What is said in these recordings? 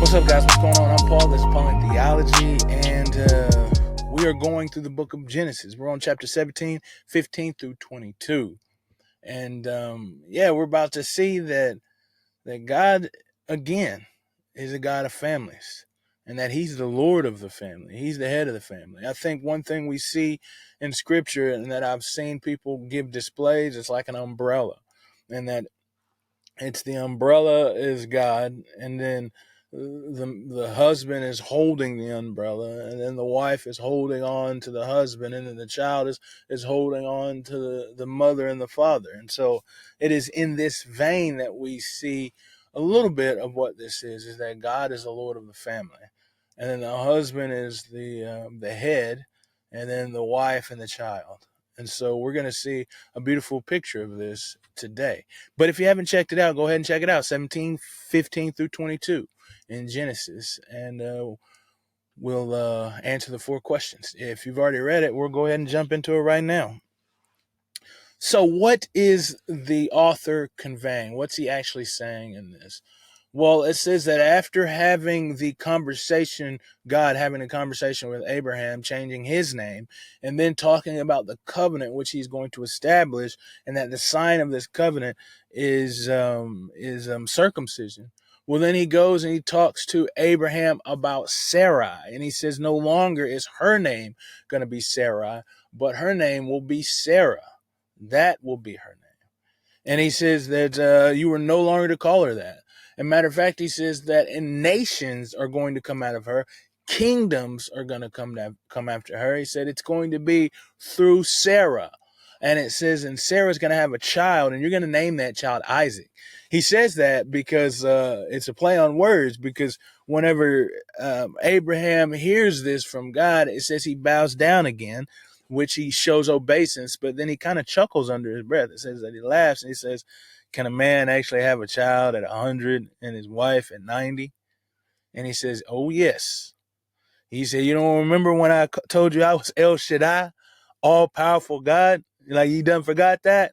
What's up, guys? What's going on? I'm Paul. This is Paul in Theology, and we are going through the book of Genesis. We're on chapter 17, 15 through 22. And we're about to see that God, again, is a God of families, and that he's the Lord of the family. He's the head of the family. I think one thing we see in Scripture, and that I've seen people give displays, it's like an umbrella, and that it's the umbrella is God, and then the husband is holding the umbrella, and then the wife is holding on to the husband, and then the child is holding on to the mother and the father. And so it is in this vein that we see a little bit of what this is that God is the Lord of the family, and then the husband is the head, and then the wife and the child. And so we're going to see a beautiful picture of this today. But if you haven't checked it out, go ahead and check it out. 17, 15 through 22 in Genesis. And we'll answer the 4 questions. If you've already read it, we'll go ahead and jump into it right now. So what is the author conveying? What's he actually saying in this? Well, it says that after having the conversation, God having a conversation with Abraham, changing his name, and then talking about the covenant which he's going to establish, and that the sign of this covenant is circumcision. Well, then he goes and he talks to Abraham about Sarai, and he says no longer is her name going to be Sarai, but her name will be Sarah. That will be her name. And he says that you are no longer to call her that. As a matter of fact, he says that nations are going to come out of her. Kingdoms are going to come after her. He said it's going to be through Sarah. And it says, and Sarah's going to have a child, and you're going to name that child Isaac. He says that because it's a play on words, because whenever Abraham hears this from God, it says he bows down again, which he shows obeisance, but then he kind of chuckles under his breath. It says that he laughs, and he says, can a man actually have a child at 100 and his wife at 90? And he says, oh, yes. He said, you don't remember when I told you I was El Shaddai, all-powerful God? Like, you done forgot that?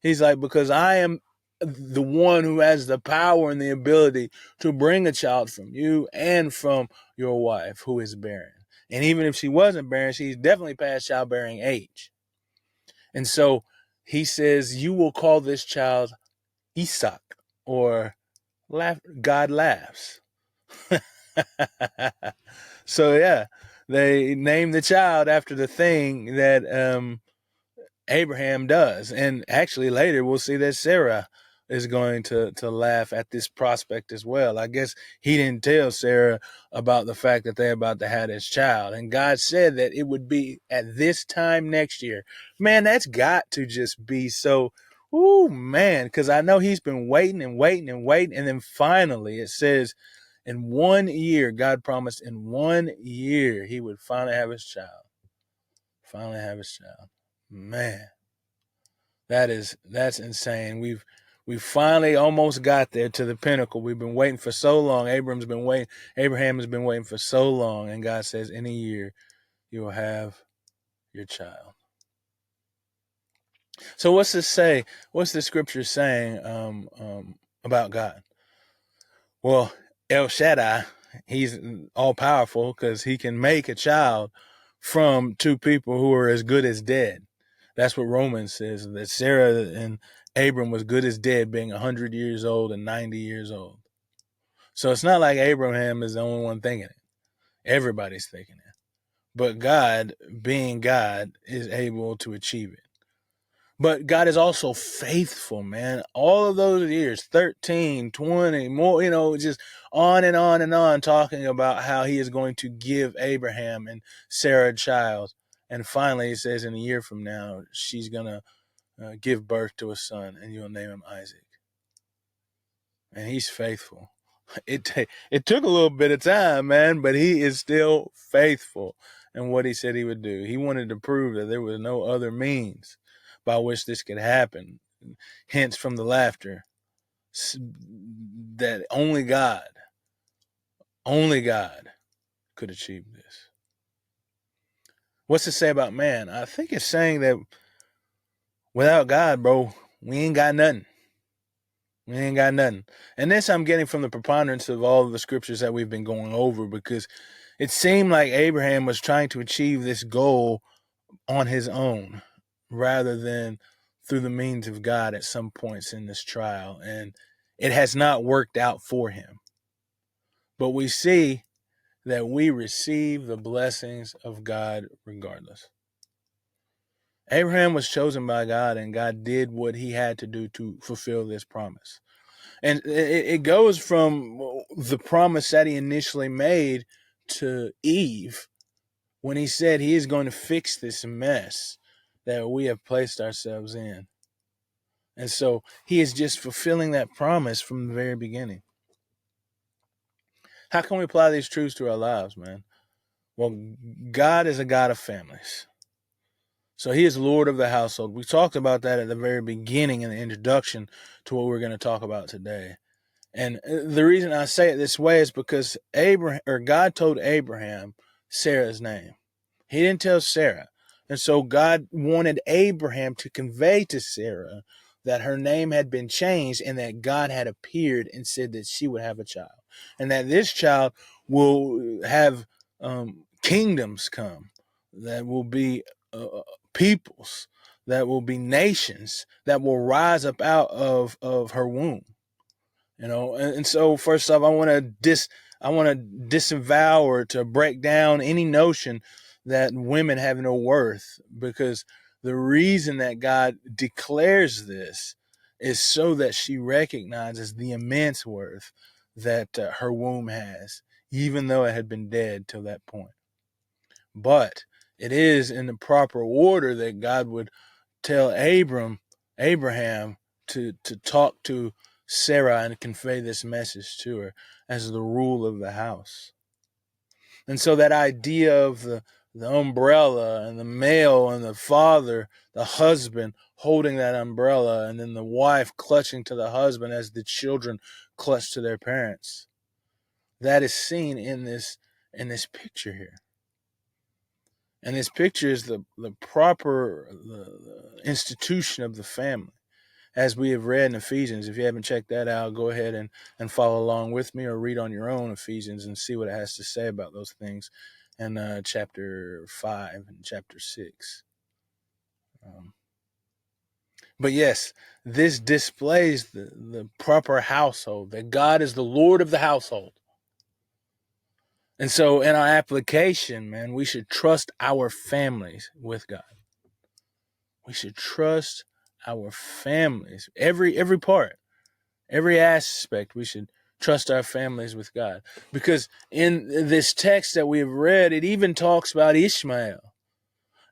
He's like, because I am the one who has the power and the ability to bring a child from you and from your wife who is barren. And even if she wasn't barren, she's definitely past childbearing age. And so he says, you will call this child Isaac, or God laughs. So yeah, they named the child after the thing that Abraham does. And actually later we'll see that Sarah is going to laugh at this prospect as well. I guess he didn't tell Sarah about the fact that they're about to have this child. And God said that it would be at this time next year. Man, that's got to just be so, ooh, man, because I know he's been waiting and waiting and waiting. And then finally it says in 1 year, God promised in 1 year he would finally have his child. Finally have his child. Man. That's insane. We've finally almost got there to the pinnacle. We've been waiting for so long. Abraham has been waiting for so long, and God says, in a year you will have your child. So what's this say? What's the scripture saying about God? Well, El Shaddai, he's all powerful because he can make a child from 2 people who are as good as dead. That's what Romans says, that Sarah and Abram was good as dead, being 100 years old and 90 years old. So it's not like Abraham is the only one thinking it. Everybody's thinking it. But God, being God, is able to achieve it. But God is also faithful, man. All of those years, 13, 20, more, just on and on and on, talking about how he is going to give Abraham and Sarah a child. And finally, he says in a year from now, she's going to give birth to a son, and you'll name him Isaac. And he's faithful. It took a little bit of time, man, but he is still faithful in what he said he would do. He wanted to prove that there was no other means by which this could happen. Hence from the laughter, that only God could achieve this. What's it say about man? I think it's saying that without God, bro, we ain't got nothing. We ain't got nothing. And this I'm getting from the preponderance of all of the scriptures that we've been going over, because it seemed like Abraham was trying to achieve this goal on his own rather than through the means of God at some points in this trial. And it has not worked out for him. But we see that we receive the blessings of God regardless. Abraham was chosen by God, and God did what he had to do to fulfill this promise. And it goes from the promise that he initially made to Eve when he said he is going to fix this mess that we have placed ourselves in. And so he is just fulfilling that promise from the very beginning. How can we apply these truths to our lives, man? Well, God is a God of families. So he is Lord of the household. We talked about that at the very beginning in the introduction to what we're going to talk about today. And the reason I say it this way is because God told Abraham Sarah's name. He didn't tell Sarah. And so God wanted Abraham to convey to Sarah that her name had been changed and that God had appeared and said that she would have a child. And that this child will have kingdoms come, that will be peoples, that will be nations, that will rise up out of her womb. And so first off, I want to disavow or to break down any notion that women have no worth, because the reason that God declares this is so that she recognizes the immense worth that her womb has, even though it had been dead till that point. But it is in the proper order that God would tell Abraham to talk to Sarah and convey this message to her as the rule of the house. And so that idea of the umbrella and the male and the father, the husband holding that umbrella, and then the wife clutching to the husband as the children clutch to their parents, that is seen in this picture here. And this picture is the proper the institution of the family, as we have read in Ephesians. If you haven't checked that out, go ahead and follow along with me, or read on your own Ephesians and see what it has to say about those things in chapter 5 and chapter 6. But yes, this displays the proper household, that God is the Lord of the household. And so in our application, man, we should trust our families with God. We should trust our families, every part, every aspect. We should trust our families with God, because in this text that we have read, it even talks about Ishmael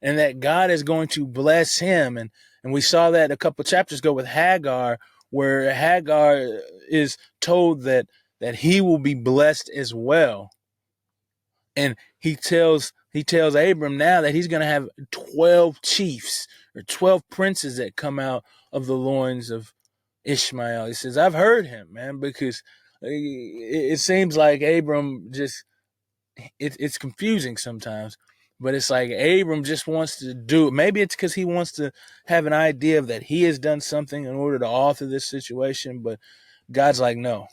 and that God is going to bless him. And we saw that a couple of chapters ago with Hagar, where Hagar is told that he will be blessed as well. And he tells Abram now that he's going to have 12 chiefs or 12 princes that come out of the loins of Ishmael. He says, I've heard him, man, because it seems like Abram just, it's confusing sometimes, but it's like Abram just wants to do it. Maybe it's because he wants to have an idea of that he has done something in order to alter this situation, but God's like, no,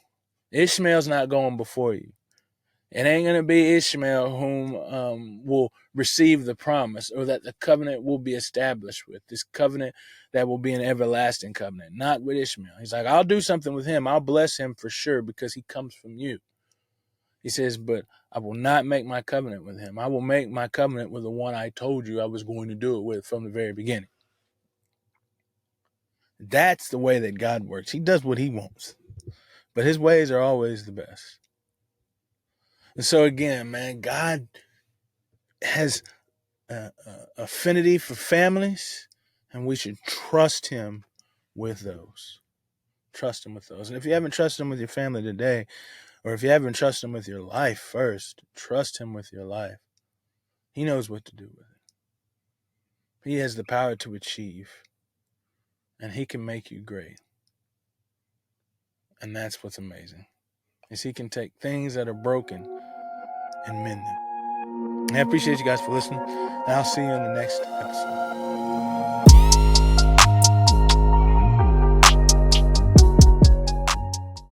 Ishmael's not going before you. It ain't going to be Ishmael whom will receive the promise, or that the covenant will be established with. This covenant that will be an everlasting covenant, not with Ishmael. He's like, I'll do something with him. I'll bless him for sure because he comes from you. He says, but I will not make my covenant with him. I will make my covenant with the one I told you I was going to do it with from the very beginning. That's the way that God works. He does what he wants, but his ways are always the best. And so again, man, God has affinity for families, and we should trust him with those. Trust him with those. And if you haven't trusted him with your family today, or if you haven't trusted him with your life first, trust him with your life. He knows what to do with it. He has the power to achieve, and he can make you great. And that's what's amazing, is he can take things that are broken and mend them. And I appreciate you guys for listening, and I'll see you in the next episode.